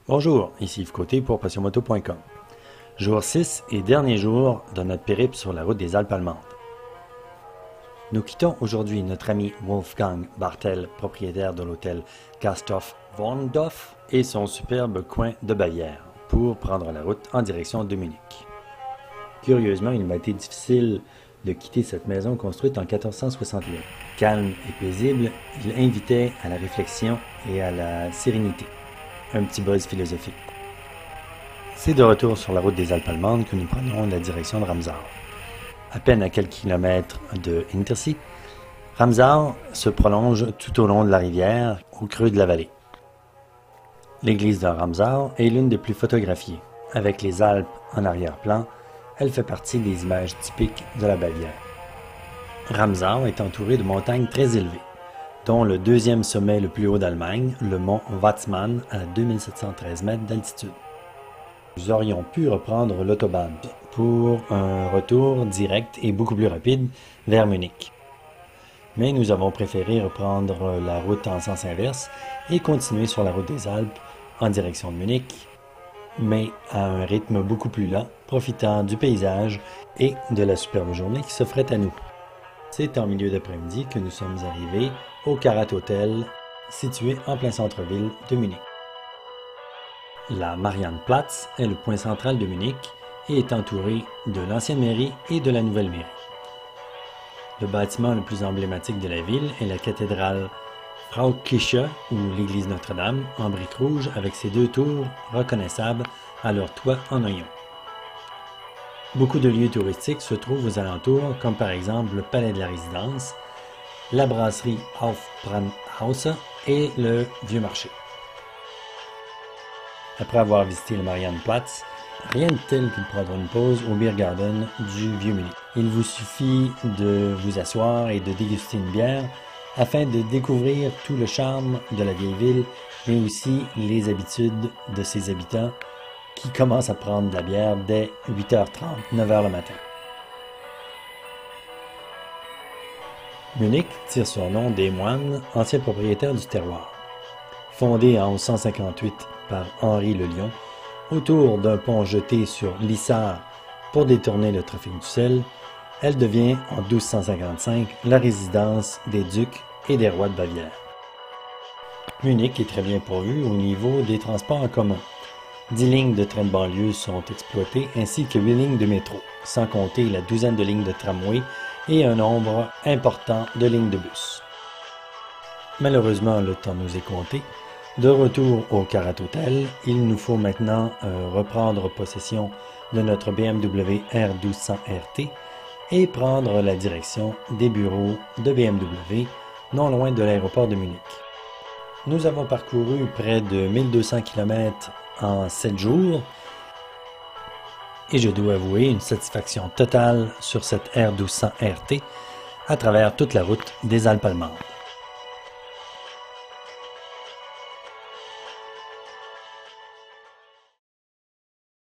Bonjour, ici Yves Côté pour passionmoto.com. Jour 6 et dernier jour de notre périple sur la route des Alpes allemandes. Nous quittons aujourd'hui notre ami Wolfgang Bartel, propriétaire de l'hôtel Gasthof Vorndorf et son superbe coin de Bavière, pour prendre la route en direction de Munich. Curieusement, il m'a été difficile de quitter cette maison construite en 1461. Calme et paisible, il invitait à la réflexion et à la sérénité. Un petit buzz philosophique. C'est de retour sur la route des Alpes allemandes que nous prenons la direction de Ramsau. À peine à quelques kilomètres de Hintersee, Ramsau se prolonge tout au long de la rivière, au creux de la vallée. L'église de Ramsau est l'une des plus photographiées. Avec les Alpes en arrière-plan, elle fait partie des images typiques de la Bavière. Ramsau est entouré de montagnes très élevées, dont le deuxième sommet le plus haut d'Allemagne, le mont Watzmann, à 2713 mètres d'altitude. Nous aurions pu reprendre l'autobahn pour un retour direct et beaucoup plus rapide vers Munich. Mais nous avons préféré reprendre la route en sens inverse et continuer sur la route des Alpes en direction de Munich, mais à un rythme beaucoup plus lent, profitant du paysage et de la superbe journée qui s'offrait à nous. C'est en milieu d'après-midi que nous sommes arrivés au Karat Hotel, situé en plein centre-ville de Munich. La Mariannplatz est le point central de Munich et est entouré de l'ancienne mairie et de la nouvelle mairie. Le bâtiment le plus emblématique de la ville est la cathédrale Fraukirche ou l'église Notre-Dame en briques rouges avec ses deux tours reconnaissables à leur toit en oignon. Beaucoup de lieux touristiques se trouvent aux alentours, comme par exemple le Palais de la Résidence, la brasserie Hofbrandhaus et le Vieux Marché. Après avoir visité le Mariannplatz, rien de tel que de prendre une pause au Biergarten du Vieux Munich. Il vous suffit de vous asseoir et de déguster une bière afin de découvrir tout le charme de la vieille ville, mais aussi les habitudes de ses habitants qui commencent à prendre de la bière dès 8h30, 9h le matin. Munich tire son nom des moines, anciens propriétaires du terroir. Fondée en 1158 par Henri le Lion, autour d'un pont jeté sur l'Isar pour détourner le trafic du sel, elle devient en 1255 la résidence des ducs et des rois de Bavière. Munich est très bien pourvu au niveau des transports en commun. 10 lignes de trains de banlieue sont exploitées ainsi que 8 lignes de métro, sans compter la douzaine de lignes de tramway et un nombre important de lignes de bus. Malheureusement, le temps nous est compté. De retour au Karat Hotel, il nous faut maintenant reprendre possession de notre BMW R1200 RT et prendre la direction des bureaux de BMW, non loin de l'aéroport de Munich. Nous avons parcouru près de 1200 km en 7 jours et je dois avouer une satisfaction totale sur cette R1200 RT à travers toute la route des Alpes allemandes.